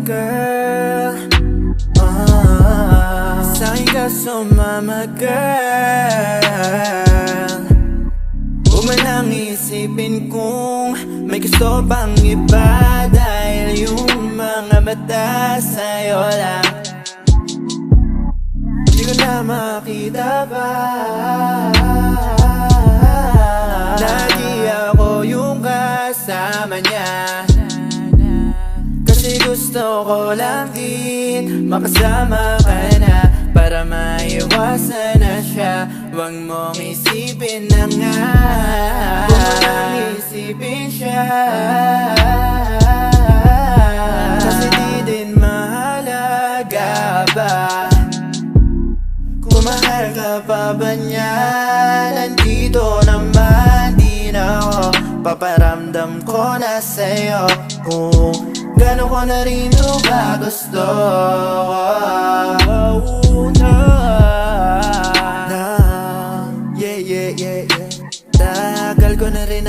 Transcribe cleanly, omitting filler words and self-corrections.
girl. Sa'kin ka sumama, girl. Huwag mo nang isipin kung may gusto bang iba, dahil yung mga mata sa'yo lang. Di ko na makita pa. Lagi ako yung kasama niya, kasi gusto ko lang din makasama ka na, para maiwasan na siya. Huwag mong isipin na nga, huwag mo nang isipin siya, kasi di din mahalaga ba kung mahal ka pa ba niya. Nandito naman din ako, paparamdam ko na sa'yo kung gano'n ko na rin ito ba gusto. Yeah. Tagal ko na rin